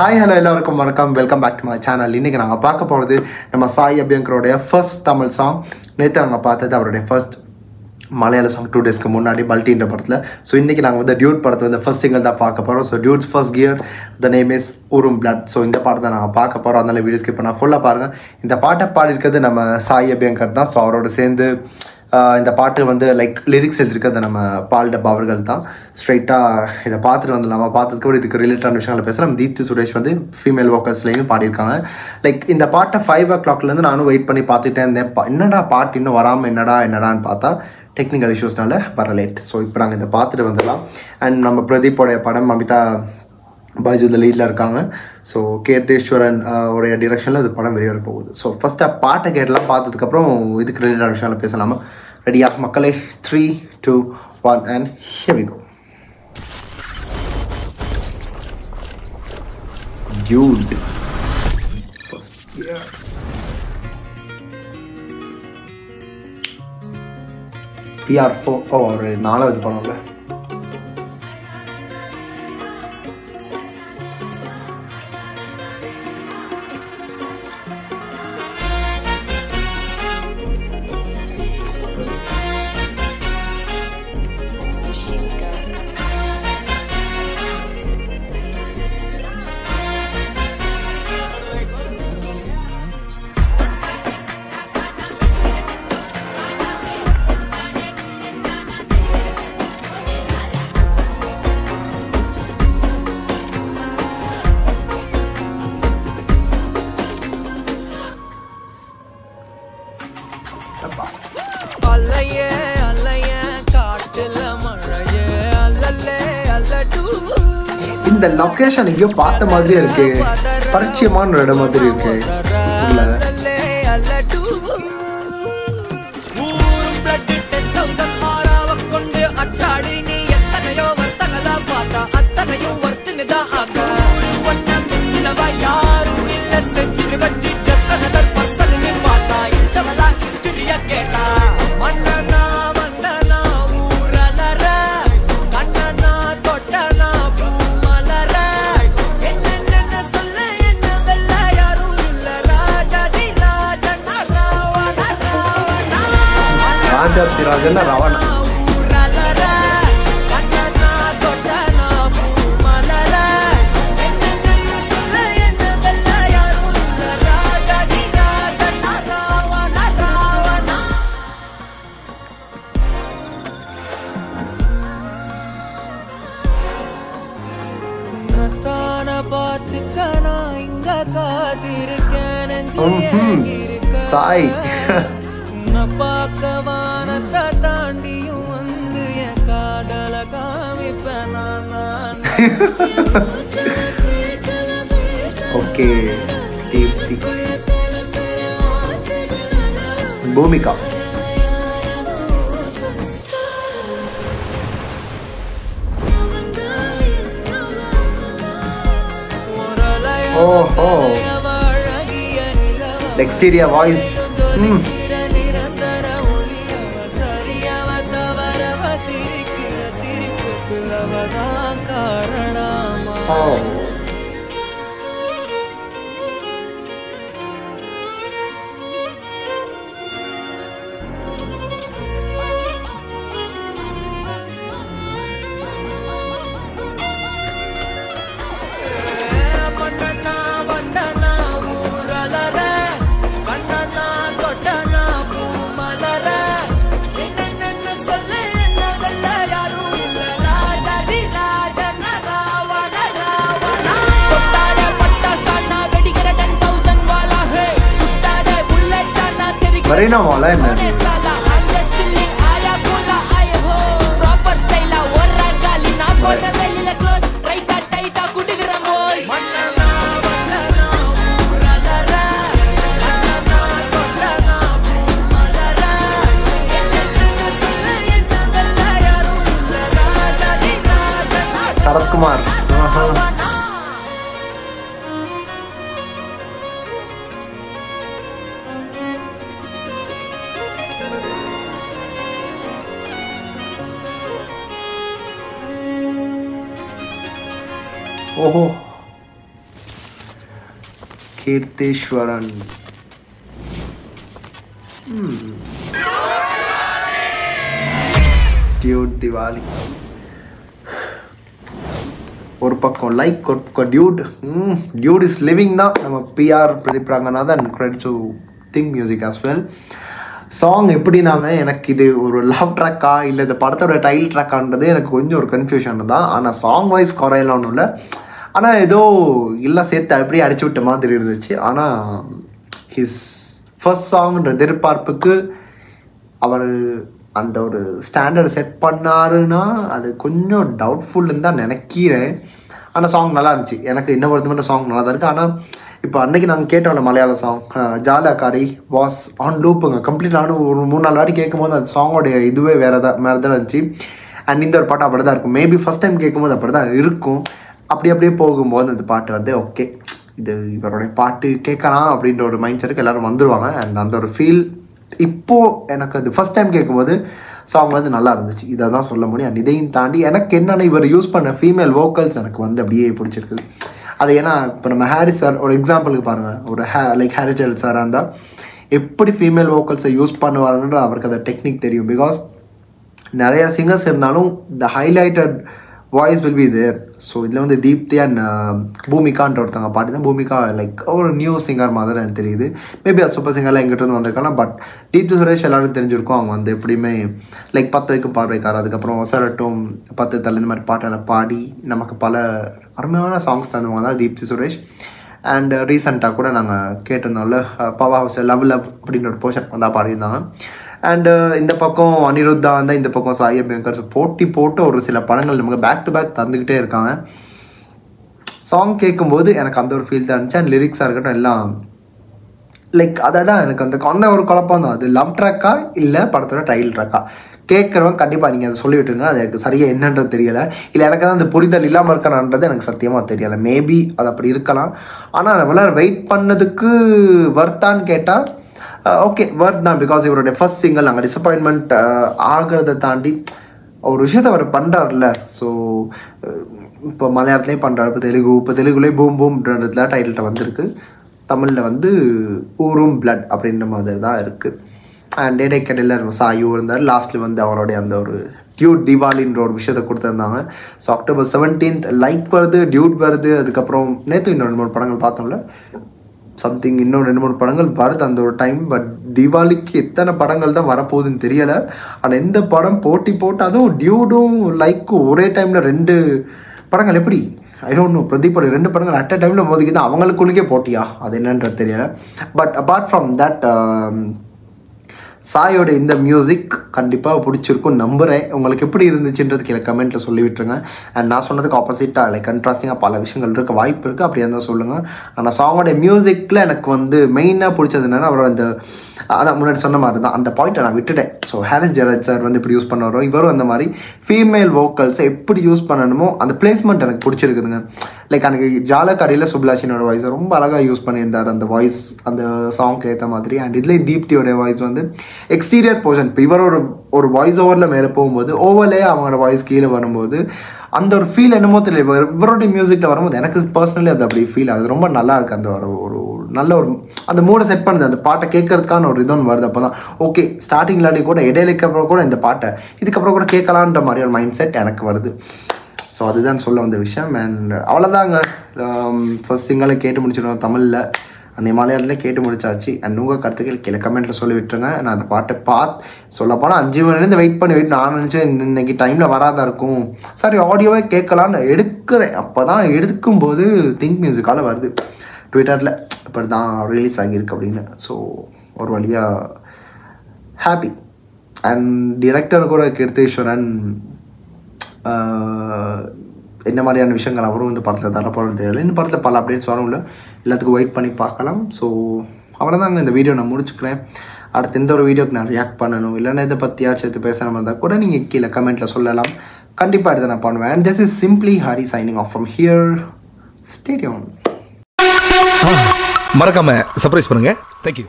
Hi hello எல்லாருக்கும் வணக்கம். Welcome back to my channel. இன்றைக்கி நாங்கள் பார்க்க போகிறது நம்ம சாய் அபியங்கரோடைய ஃபர்ஸ்ட் தமிழ் சாங். நேற்று நாங்கள் பார்த்தது அவருடைய ஃபர்ஸ்ட் மலையாள சாங் 2 டேஸ்க்கு முன்னாடி பல்ட்டின்ற படத்தில். ஸோ இன்றைக்கி நாங்கள் வந்து டியூட் படத்தை வந்து ஃபர்ஸ்ட் சிங்கிள் தான் பார்க்க போகிறோம். So dude's first gear the name is உரும் பிளட். ஸோ இந்த பாட்டை தான் நாங்கள் பார்க்க போகிறோம். அதனால் வீடியோ ஸ்கிப் பண்ணால் ஃபுல்லாக பாருங்கள். இந்த பாட்டை பாடியிருக்கிறது நம்ம சாய் அபியங்கர் தான். ஸோ அவரோட சேர்ந்து இந்த பாட்டு வந்து லைக் லிரிக்ஸ் எழுதியிருக்கிறது நம்ம பால் டப்பா அவர்கள் தான். ஸ்ட்ரைட்டாக இதை பார்த்துட்டு வந்து நம்ம பார்த்ததுக்கு இதுக்கு ரிலேட்டடான விஷயங்களை பேசலாம். தீப்தி சுரேஷ் வந்து ஃபீமேல் வோக்கல்ஸ்லேயும் பாடியிருக்காங்க. லைக் இந்த பாட்டை 5 o'clock நானும் வெயிட் பண்ணி பார்த்துட்டே இருந்தேன். என்னடா பாட்டு இன்னும் வராமல் என்னடான்னு பார்த்தா டெக்னிக்கல் இஷ்யூஸ்னால வர லேட். ஸோ இப்போ நாங்கள் இதை பார்த்துட்டு வந்துடலாம். அண்ட் நம்ம பிரதீப்போடைய படம் மமிதா பாய்ஜு இந்த லீடில் இருக்காங்க. ஸோ கீர்த்தேஸ்வரன் உடைய டிரெக்ஷனில் இது படம் வெளியே போகுது. ஸோ ஃபஸ்ட்டாக பாட்டை கேட்டலாம். பார்த்ததுக்கப்புறம் இதுக்கு ரிலேட்டடான விஷயங்களை பேசலாமா? ரெடியா மக்களே? 3, 2, 1 and here we go. Dude. First, yes. PR4 ஒரு 4வது படம்ல. இந்த லொகேஷன் எங்கேயோ பார்த்த மாதிரியே இருக்கு. பரிச்சயமான இடம் மாதிரி இருக்கு. ராஜாதிராஜன் ரவணா. சாய் ஓகே. தீப்தி பூமிகா ஓஹோ எக்ஸ்டீரியா வாய்ஸ். மரீனா மாலா என்ன? சரத்குமார். ஓஹோ கீர்த்தீஸ்வரன். டியூட் திவாலி. ஒரு பக்கம் லைக், ஒரு பக்கம் டியூட் இஸ் லிவிங் தான். நம்ம PR Pradeep Ranganathan credits to think music as well. Song எப்படினாங்க, எனக்கு இது ஒரு லவ் ட்ராக்கா இல்லை இந்த படத்தோட டைட்டில் ட்ராக்கான்றது எனக்கு கொஞ்சம் ஒரு கன்ஃபியூஷன் தான். ஆனால் சாங் வைஸ் குறையலாம் ஒன்றும் இல்லை. ஆனால் ஏதோ இல்லை சேர்த்து அப்படியே அடிச்சு விட்ட மாதிரி இருந்துச்சு. ஆனால் ஹிஸ் ஃபர்ஸ்ட் சாங்ன்ற எதிர்பார்ப்புக்கு அவர் அந்த ஒரு ஸ்டாண்டர்ட் செட் பண்ணாருன்னா அது கொஞ்சம் டவுட்ஃபுல்லுன்னு தான் நினைக்கிறேன். ஆனால் சாங் நல்லா இருந்துச்சு. எனக்கு என்ன பொறுத்த மட்டும் சாங் நல்லா தான் இருக்குது. ஆனால் இப்போ அன்றைக்கி நாங்கள் கேட்டோம்ல மலையாள சாங் ஜாலக்காரி வாஸ் ஆன் லூப்புங்க. கம்ப்ளீட் நானும் ஒரு 3-4 வாட்டி கேட்கும்போது அந்த சாங்கோடைய இதுவே வேறு தான் இருந்துச்சு. அண்ட் இந்த ஒரு பாட்டு அப்படி தான் இருக்கும். மேபி ஃபஸ்ட் டைம் கேட்கும்போது அப்படி தான் இருக்கும். அப்படியே போகும்போது அந்த பாட்டு வந்து ஓகே இது இவருடைய பாட்டு கேட்கலாம் அப்படின்ற ஒரு மைண்ட் செட்டுக்கு எல்லோரும் வந்துடுவாங்க. அண்ட் அந்த ஒரு ஃபீல் இப்போது எனக்கு அது ஃபஸ்ட் டைம் கேட்கும்போது சாங் வந்து நல்லா இருந்துச்சு. இதை தான் சொல்ல முடியும். அண்ட் இதையும் தாண்டி எனக்கு என்னென்ன இவர் யூஸ் பண்ண ஃபீமேல் வோக்கல்ஸ் எனக்கு வந்து அப்படியே பிடிச்சிருக்குது. அது ஏன்னா இப்போ நம்ம ஹாரிஸ் சார் ஒரு எக்ஸாம்பிளுக்கு பாருங்கள், ஒரு லைக் ஹாரிஸ் ஜெயல் சாராக இருந்தால் எப்படி ஃபீமேல் வோக்கல்ஸை யூஸ் பண்ணுவாருன்ற அவருக்கு அந்த டெக்னிக் தெரியும். பிகாஸ் நிறையா சிங்கர்ஸ் இருந்தாலும் the highlighted voice will be there. So இதில் வந்து தீப்தி அண்ட் பூமிகான்ற ஒருத்தவங்க பாட்டு தான். பூமிகா லைக் ஒரு நியூ சிங்கர் மாதிரி எனக்கு தெரியுது. மேபி அது சூப்பர் சிங்கர்லாம் எங்கிட்ட வந்திருக்கலாம். பட் தீப்தி சுரேஷ் எல்லாரும் தெரிஞ்சிருக்கும். அவங்க வந்து எப்படியுமே லைக் 10 வைக்கும் பார்வைக்கார், அதுக்கப்புறம் ஒசரட்டும் 10 தலை இந்த மாதிரி பாட்டெல்லாம் பாடி நமக்கு பல அருமையான சாங்ஸ் தந்தவங்க தான் தீப்தி சுரேஷ். அண்ட் ரீசெண்டாக கூட நாங்கள் கேட்டிருந்தோம்ல பவா ஹவுஸில் லவ் அப்படின்ற ஒரு போர்ஷன் வந்தால் பாடியிருந்தாங்க. அண்டு இந்த பக்கம் அனிருத்தா இருந்தால் இந்த பக்கம் சாய் அபியங்கர் போட்டி போட்டு ஒரு சில படங்கள் நமக்கு பேக் டு பேக் தந்துக்கிட்டே இருக்காங்க. சாங் கேட்கும்போது எனக்கு அந்த ஒரு ஃபீல் தான் இருந்துச்சு. அண்ட் லிரிக்ஸாக இருக்கட்டும் எல்லாம் லைக் அதை தான் எனக்கு அந்த ஒரு குழப்பம் தான். அது லவ் ட்ராக்கா இல்லை படத்தோட டைட்டில் ட்ராக்கா கேட்குறவங்க கண்டிப்பாக நீங்கள் அதை சொல்லிவிட்டுங்க. அது எனக்கு சரியாக என்னன்றது தெரியலை. இல்லை எனக்கு தான் அந்த புரிதல் இல்லாமல் இருக்கணுன்றது எனக்கு சத்தியமாக தெரியலை. மேபி அது அப்படி இருக்கலாம். ஆனால் நம்மளால வெயிட் பண்ணதுக்கு வர்த்தான்னு கேட்டால் ஓகே வர்த் தான். பிகாஸ் இவருடைய ஃபர்ஸ்ட் சிங்கிள் நாங்கள் டிசப்பாயின்மெண்ட் ஆகிறத தாண்டி ஒரு விஷயத்தை அவர் பண்ணுறாருல. ஸோ இப்போ மலையாளத்துலேயும் பண்ணுறாரு, இப்போ தெலுங்குலேயும் பூம் பூம்ன்றதுல டைட்டில்கிட்ட வந்திருக்கு. தமிழில் வந்து ஊரும் பிளட் அப்படின்ற மாதிரி தான் இருக்குது. அண்ட் இடைக்கடையில் நம்ம சாயு இருந்தார். லாஸ்ட்டில் வந்து அவருடைய அந்த ஒரு டியூட் தீபாவளின்ற ஒரு விஷயத்தை கொடுத்துருந்தாங்க. ஸோ October 17th லைக் வருது, டியூட் வருது. அதுக்கப்புறம் நேற்று இன்னும் 2-3 படங்கள் பார்த்தோம்ல, சம்திங் இன்னும் 2-3 படங்கள் வருது அந்த ஒரு டைம். பட் தீபாவளிக்கு எத்தனை படங்கள் தான் வரப்போகுதுன்னு தெரியலை. ஆனால் எந்த படம் போட்டி போட்டு அதுவும் டியூடும் லைக்கும் ஒரே டைமில் 2 படங்கள் எப்படி ஐ டோன்ட் நோ. பிரதீப்போட 2 படங்கள் அட் அ டைமில் மோதிக்கு தான் அவங்களுக்குள்ளே போட்டியா அது என்னன்றது தெரியலை. பட் அப்பார்ட் ஃப்ரம் தட் சாயோட இந்த மியூசிக் கண்டிப்பாக பிடிச்சிருக்கும் நம்புகிறேன். உங்களுக்கு எப்படி இருந்துச்சுன்றது கீழே கமெண்ட்டில் சொல்லி விட்டுருங்க. அண்ட் நான் சொன்னதுக்கு ஆப்போசிட்டாக லைக் கண்ட்ராஸ்டிங்காக பல விஷயங்கள் இருக்க வாய்ப்பு இருக்குது. அப்படியே இருந்தால் சொல்லுங்கள். ஆனால் சாங்கோடைய மியூசிக்கில் எனக்கு வந்து மெயினாக பிடிச்சது என்னென்னா அவர் அந்த அதான் முன்னாடி சொன்ன மாதிரி தான் அந்த பாயிண்ட்டை நான் விட்டுட்டேன். ஸோ ஹாரிஸ் ஜெயராஜ் சார் வந்து எப்படி யூஸ் பண்ணுவாரோ இவரும் அந்த மாதிரி ஃபீமேல் வோக்கல்ஸை எப்படி யூஸ் பண்ணணுமோ அந்த பிளேஸ்மெண்ட் எனக்கு பிடிச்சிருக்குதுங்க. லைக் அன்றைக்கி ஜாலக்காரியில் சுப்லாஷினோட வாய்ஸை ரொம்ப அழகாக யூஸ் பண்ணியிருந்தார். அந்த வாய்ஸ் அந்த சாங்க்கு ஏற்ற மாதிரி. அண்ட் இதுலேயும் தீப்தியோடைய வாய்ஸ் வந்து எக்ஸ்டீரியர் போர்ஷன் இப்போ இவர் ஒரு வாய்ஸ் ஓவரில் மேலே போகும்போது ஓவர்லே அவங்களோட வாய்ஸ் கீழே வரும்போது அந்த ஒரு ஃபீல் என்னமோ தெரியல. இவருடைய மியூசிக்கில் வரும்போது எனக்கு பர்சனலி அது அப்படி ஃபீல் ஆகுது. ரொம்ப நல்லா இருக்குது. அந்த ஒரு நல்ல ஒரு அந்த மூடை செட் பண்ணுது. அந்த பாட்டை கேட்கறதுக்கான ஒரு இதுன்னு வருது. அப்போ தான் ஓகே ஸ்டார்டிங் இல்லாட்டி கூட இடையிலக்கப்புறம் கூட இந்த பாட்டை இதுக்கப்புறம் கூட கேட்கலான்ற மாதிரி ஒரு மைண்ட் செட் எனக்கு வருது. ஸோ அதுதான் சொல்ல வந்த விஷயம். அண்ட் அவ்வளோதாங்க. ஃபர்ஸ்ட் சிங்கிளை கேட்டு முடிச்சிடுவோம் தமிழில். அன்னை மலையாளத்தில் கேட்டு முடிச்சாச்சு. அண்ட் உங்கள் கருத்துக்கள் கீழே கமெண்ட்டில் சொல்லி விட்டுருங்க. நான் அந்த பாட்டை சொல்லப்போனால் 5 மணிலேருந்து வெயிட் பண்ணி நான் நினச்சேன் இன்னைக்கு டைமில் வராதான் இருக்கும். சரி ஆடியோவே கேட்கலான்னு எடுக்கிறேன். அப்போ தான் எடுக்கும்போது திங்க் மியூசிக்கால் வருது ட்விட்டரில் இப்படி தான் ரிலீஸ் ஆகியிருக்கு அப்படின்னு. ஸோ ஒரு வழியாக ஹாப்பி. அண்ட் டிரெக்டர் கூட கீர்த்தீஸ்வரன் என்ன மாதிரியான விஷயங்கள் அவரும் இந்த படத்தில் தரப்போகிறது தெரியல. இந்த படத்தில் பல அப்டேட்ஸ் வரும் இல்லை, எல்லாத்துக்கும் வெயிட் பண்ணி பார்க்கலாம். ஸோ அவ்வளோதாங்க இந்த வீடியோ நான் முடிச்சுக்கிறேன். அடுத்து எந்த ஒரு வீடியோக்கு நான் ரியாக்ட் பண்ணணும் இல்லைன்னா இதை பற்றி யார் சேர்த்து பேசுகிற மாதிரி இருந்தால் கூட நீங்கள் கீழே கமெண்ட்டில் சொல்லலாம். கண்டிப்பாக எடுத்து நான் பண்ணுவேன். And this is simply Hari signing off from here. Stay tune. மறக்காம சர்ப்ரைஸ் பண்ணுங்க. தேங்க்யூ.